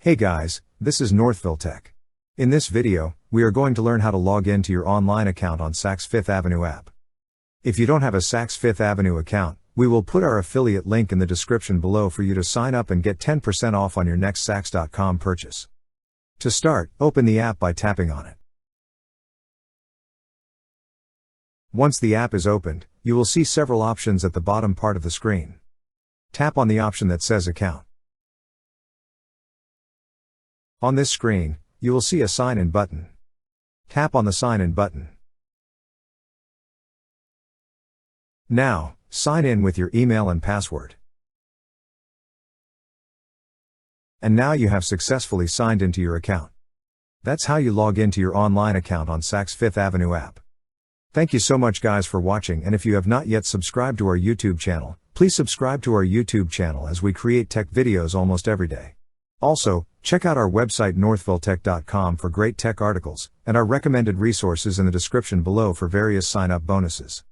Hey guys, this is Northville Tech. In this video, we are going to learn how to log into your online account on Saks Fifth Avenue app. If you don't have a Saks Fifth Avenue account, we will put our affiliate link in the description below for you to sign up and get 10% off on your next Saks.com purchase. To start, open the app by tapping on it. Once the app is opened, you will see several options at the bottom part of the screen. Tap on the option that says Account. On this screen, you will see a Sign In button. Tap on the Sign In button. Now, sign in with your email and password. And now you have successfully signed into your account. That's how you log into your online account on Saks Fifth Avenue app. Thank you so much guys for watching, and if you have not yet subscribed to our YouTube channel, please subscribe to our YouTube channel as we create tech videos almost every day. Also, check out our website northvilletech.com for great tech articles, and our recommended resources in the description below for various sign-up bonuses.